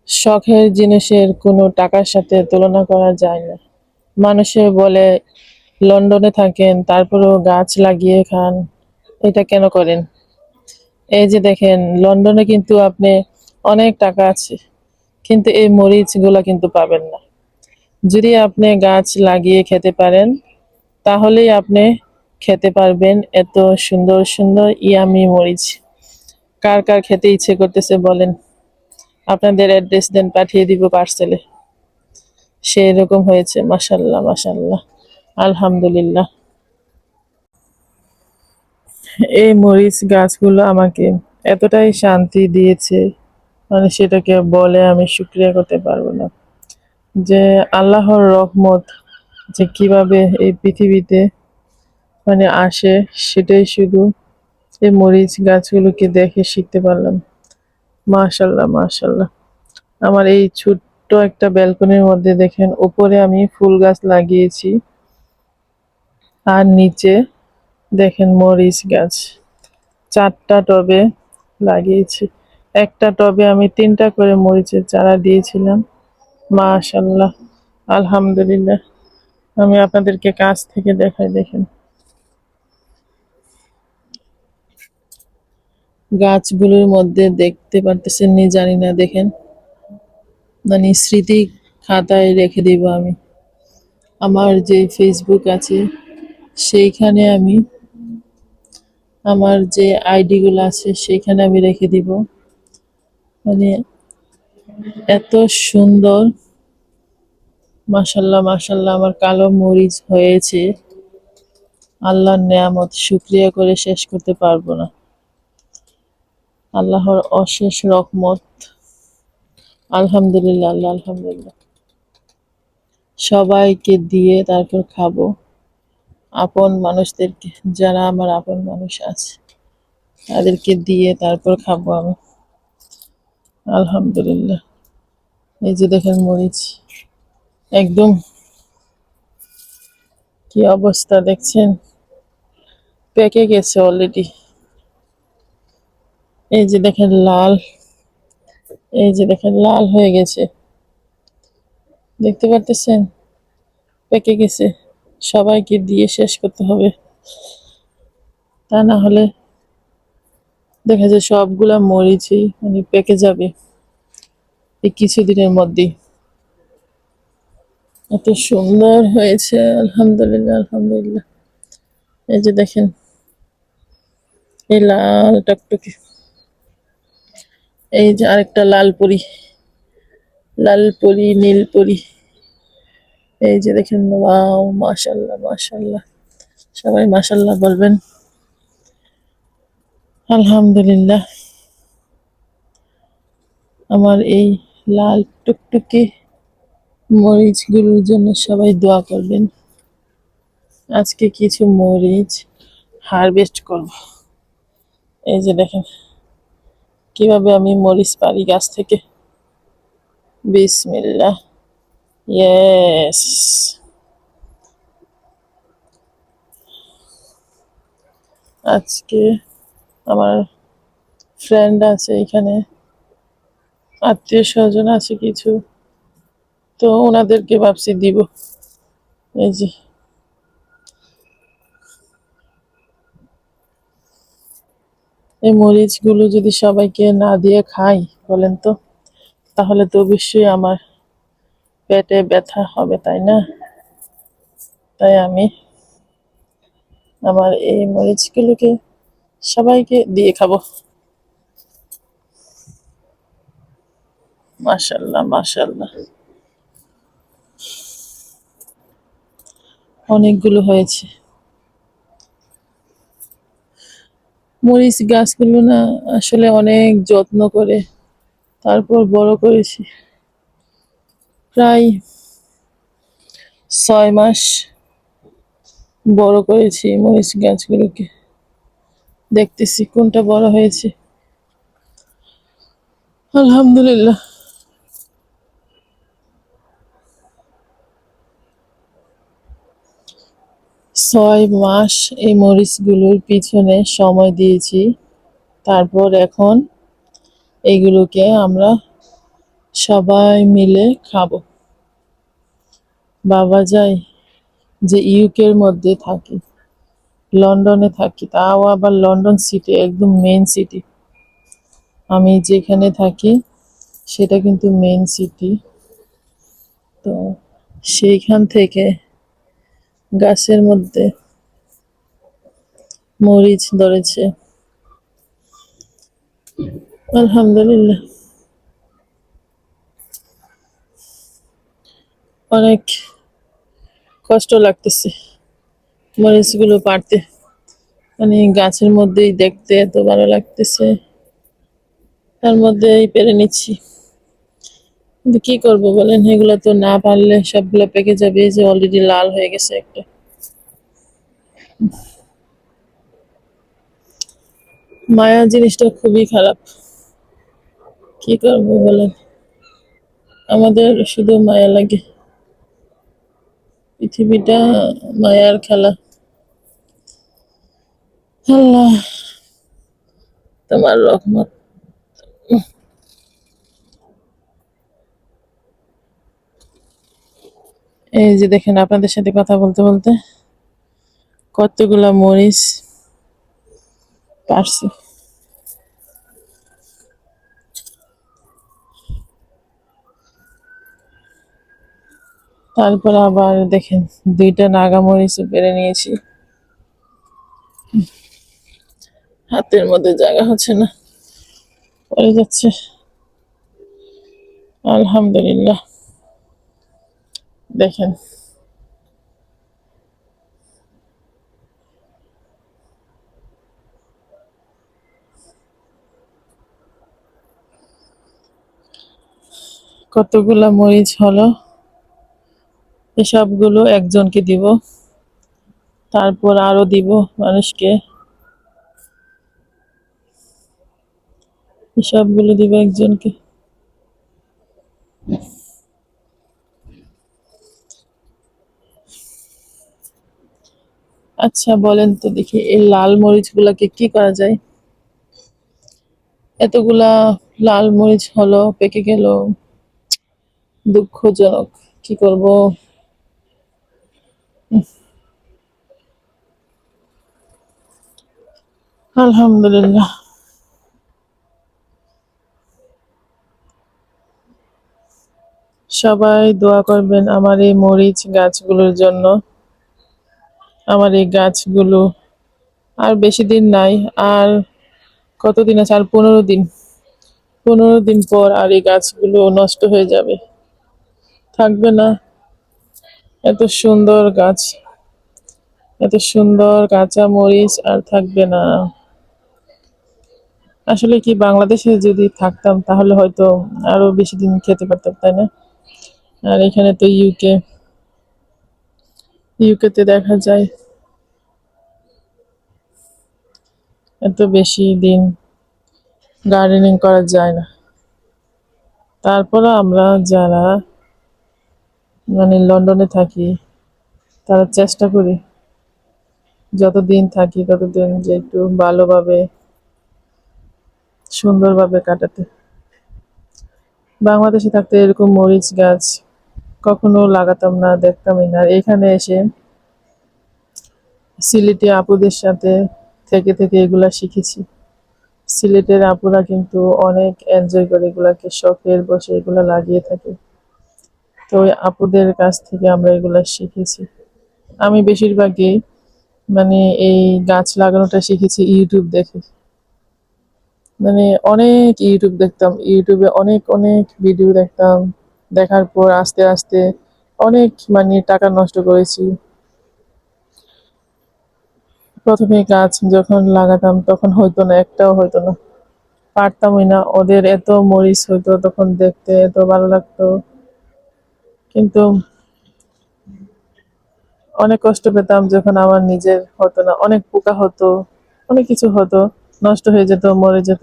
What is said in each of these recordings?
শখের জিনিসের কোনো টাকার সাথে তুলনা করা যায় না। মানুষে বলে লন্ডনে থাকেন তারপরেও গাছ লাগিয়ে খান। এটা কেন করেন? এই যে দেখেন লন্ডনে কিন্তু আপনি অনেক টাকা আছে, কিন্তু এই মরিচগুলা কিন্তু পাবেন না। যদি আপনি গাছ লাগিয়ে খেতে পারেন তাহলেই আপনি খেতে পারবেন এত সুন্দর সুন্দর ইয়ামি মরিচ। কার কার খেতে ইচ্ছে করতেছে বলেন? আপনাদের অ্যাড্রেস দেন, পাঠিয়ে দিব পার্সেলে। সেই রকম হয়েছে, মাশাল্লাহ মাশাল্লাহ, আলহামদুলিল্লাহ। এই মরিচ গাছগুলো আমাকে এতটাই শান্তি দিয়েছে, মানে সেটাকে বলে আমি শুকরিয়া করতে পারবো না। যে আল্লাহর রহমত যে কিভাবে এই পৃথিবীতে মানে আসে, সেটাই শুধু এই মরিচ গাছগুলোকে দেখে শিখতে পারলাম। মাশাল্লাহ মাশাল্লাহ। আমার এই ছোট্ট একটা ব্যালকনির মধ্যে দেখেন উপরে আমি ফুল গাছ লাগিয়েছি, আর নিচে দেখেন মরিচ গাছ 4টা টবে লাগিয়েছি। একটা টবে আমি 3টা করে মরিচের চারা দিয়েছিলাম। মাশাল্লাহ, আলহামদুলিল্লাহ। আমি আপনাদেরকে কাছ থেকে দেখাই, দেখেন গাছগুলোর মধ্যে দেখতে পারতেছেন নি জানি না, দেখেন মানে স্মৃতি খাতায় রেখে দিব আমি। আমার যে ফেসবুক আছে সেইখানে আমি আমার যে আইডি গুলো আছে সেইখানে আমি রেখে দিব। মানে এত সুন্দর, মাশাল্লাহ মাশাল্লাহ, আমার কালো মরিচ হয়েছে। আল্লাহর নেয়ামত শুকরিয়া করে শেষ করতে পারবো না। আল্লাহর অশেষ রহমত, আলহামদুলিল্লাহ, আল্লাহ আলহামদুলিল্লাহ। সবাইকে দিয়ে তারপর খাবো, আপন মানুষদেরকে, যারা আমার আপন মানুষ আছে তাদেরকে দিয়ে তারপর খাবো আমি। আলহামদুলিল্লাহ। এই যে দেখেন মরিচ একদম কি অবস্থা দেখছেন, পেকে গেছে অলরেডি। এই যে দেখেন লাল, এই যে দেখেন লাল হয়ে গেছে, দেখতে পারতেছেন? পেকে গেছে। সবাইকে দিয়ে শেষ করতে হবে, তা না হলে দেখা যায় সবগুলা মরিচই মানে পেকে যাবে এই কিছুদিনের মধ্যেই। এত সুন্দর হয়েছে, আলহামদুলিল্লাহ আলহামদুলিল্লাহ। এই যে দেখেন এই লাল টকটকে, এই যে আরেকটা লাল পরি, লাল পরি নীল পরি। এই যে দেখেন, ওয়াও মাশাল্লাহ মাশাল্লাহ। সবাই মাশাল্লাহ বলবেন। আলহামদুলিল্লাহ। আমার এই লাল টুকটুকে মরিচগুলোর জন্য সবাই দোয়া করবেন। আজকে কিছু মরিচ হারভেস্ট করব। এই যে দেখেন কিভাবে আমি মরিচ পারি গাছ থেকে। বিসমিল্লাহ। ইয়েস। আজকে আমার ফ্রেন্ড আছে এখানে, আত্মীয় স্বজন আছে কিছু, তো ওনাদেরকে ভাবছি দিব। এই যে এই মরিচগুলো যদি সবাইকে না দিয়ে খাই বলেন তো, তাহলে তো অবশ্যই আমার পেটে ব্যথা হবে, তাই না? তাই আমি আমার এই মরিচগুলোকে সবাইকে দিয়ে খাবো। মাশাল্লাহ মাশাল্লাহ, অনেকগুলো হয়েছে। মরিচ গাছগুলো না আসলে অনেক যত্ন করে তারপর বড় করেছি। প্রায় 6 মাস বড় করেছি মরিচ গাছগুলোকে। দেখতেছি কোনটা বড় হয়েছে, আলহামদুলিল্লাহ। 6 মাস এই মরিচগুলোর পিছনে সময় দিয়েছি। তারপর এখন এইগুলোকে আমরা সবাই মিলে খাবো। বাবা যায় যে ইউকের মধ্যে থাকি, লন্ডনে থাকি, তাও আবার লন্ডন সিটি, একদম মেইন সিটি। আমি যেখানে থাকি সেটা কিন্তু মেইন সিটি। তো সেইখান থেকে গাছের মধ্যে মরিচ ধরেছে, আলহামদুলিল্লাহ। অনেক কষ্ট লাগতেছে মরিচগুলো পাড়তে, মানে গাছের মধ্যেই দেখতে এত ভালো লাগতেছে, তার মধ্যেই পেরে নিচ্ছি। কিন্তু কি করব বলেন, এগুলো তো না পারলে সবগুলো পেকে যাবে। এই যে অলরেডি লাল হয়ে গেছে একটা। মায়া জিনিসটা খুবই খারাপ, কি করব বলেন। আমাদের শুধু মায়া লাগে, পৃথিবীটা মায়ার খেলা। আল্লাহ তোমার রহমত। এই যে দেখেন, আপনাদের সাথে কথা বলতে বলতে কতগুলা মরিচ পারছি। তারপর আবার দেখেন, দুইটা নাগা মরিচ পেরে নিয়েছি। হাতের মধ্যে জায়গা হচ্ছে না, পড়ে যাচ্ছে। আলহামদুলিল্লাহ। দেখেন কতগুলা মরিচ হলো। এসবগুলো একজনকে দিব, তারপর আরো দিব মানুষকে। সবগুলো দিব একজনকে। আচ্ছা বলেন তো দেখি, এই লাল মরিচ গুলাকে কি করা যায়? এতগুলা লাল মরিচ হলো, পেকে গেল, দুঃখজনক। কি করব? আলহামদুলিল্লাহ। সবাই দোয়া করবেন আমার এই মরিচ গাছগুলোর জন্য। আমার এই গাছগুলো আর বেশি দিন নাই, আর কতদিন আছে? আর 15 দিন। 15 দিন পর আর এই গাছগুলো নষ্ট হয়ে যাবে, থাকবে না। এত সুন্দর গাছ, এত সুন্দর কাঁচা মরিচ আর থাকবে না। আসলে কি, বাংলাদেশে যদি থাকতাম তাহলে হয়তো আরো বেশি দিন খেতে পারতাম, তাই না? আর এখানে তো ইউকেতে দেখা যায় এত বেশি দিন গার্ডেনিং করা যায় না। তারপরে আমরা যারা মানে লন্ডনে থাকি, তারা চেষ্টা করি যতদিন থাকি ততদিন যে একটু ভালোভাবে সুন্দরভাবে কাটাতে। বাংলাদেশে থাকতে এরকম মরিচ গাছ কখনো লাগাতাম না, দেখতামই না। আর এখানে এসে সিলেটি আপুদের সাথে থেকে থেকে এগুলা শিখেছি। সিলেটের আপুরা কিন্তু অনেক এনজয় করে এগুলাকে, শখের বসে এগুলা লাগিয়ে থাকে। তো ওই আপুদের কাছ থেকে আমরা এগুলা শিখেছি। আমি বেশিরভাগই মানে এই গাছ লাগানোটা শিখেছি ইউটিউব দেখে। মানে অনেক ইউটিউব দেখতাম, ইউটিউবে অনেক অনেক ভিডিও দেখতাম। দেখার পর আস্তে আস্তে অনেক মানে টাকা নষ্ট করেছি। প্রথমে গাছ যখন লাগাতাম তখন হইতো না, একটাও হইতো না, পারতামই না। ওদের এত মরিচ হইতো, তখন দেখতে এত ভালো লাগতো। কিন্তু অনেক কষ্ট পেতাম যখন আমার নিজের হতো না, অনেক পোকা হতো, অনেক কিছু হতো, নষ্ট হয়ে যেত, মরে যেত।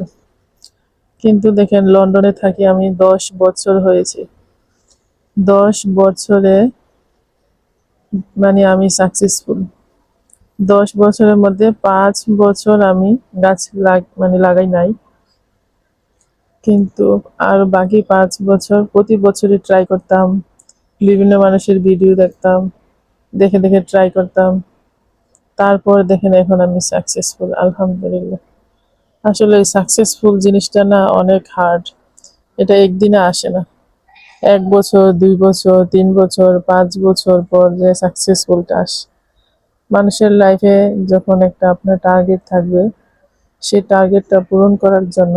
কিন্তু দেখেন, লন্ডনে থাকি আমি 10 বছর হয়েছে। 10 বছরে মানে আমি সাকসেসফুল। 10 বছরের মধ্যে 5 বছর আমি গাছ মানে লাগাই নাই। কিন্তু আর বাকি 5 বছর প্রতি বছরই ট্রাই করতাম, বিভিন্ন মানুষের ভিডিও দেখতাম, দেখে দেখে ট্রাই করতাম। তারপর দেখেন এখন আমি সাকসেসফুল, আলহামদুলিল্লাহ। আসলে সাকসেসফুল জিনিসটা না অনেক হার্ড, এটা একদিনে আসে না। 1 বছর, 2 বছর, 3 বছর, 5 বছর পর যে সাকসেসফুলটা আসে। মানুষের লাইফে যখন একটা আপনার টার্গেট থাকবে, সেই টার্গেটটা পূরণ করার জন্য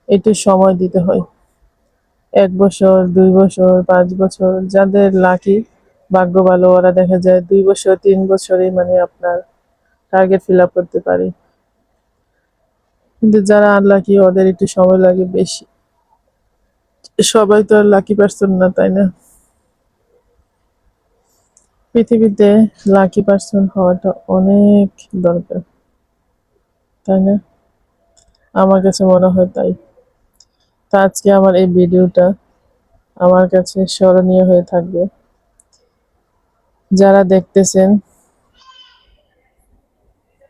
একটু সময় দিতে হয়। 1 বছর, 2 বছর, 5 বছর, যাদের লাকি, ভাগ্য ভালো, ওরা দেখা যায় 2 বছর, 3 বছরেই মানে আপনার টার্গেট ফিল আপ করতে পারে। কিন্তু যারা আনলাকি ওদের একটু সময় লাগে বেশি। সবাই তো আর লাকি পার্সন না, তাই না? পৃথিবীতে লাকি পার্সন হওয়াটা অনেক দরকার, তাই না? আমার কাছে মনে হয় তাই। তা আজকে আমার এই ভিডিওটা আমার কাছে স্মরণীয় হয়ে থাকবে। যারা দেখতেছেন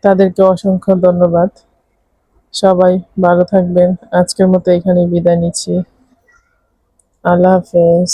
তাদেরকে অসংখ্য ধন্যবাদ। সবাই ভালো থাকবেন। আজকের মতো এখানেই বিদায় নিচ্ছি। আল্লাহ হাফেজ।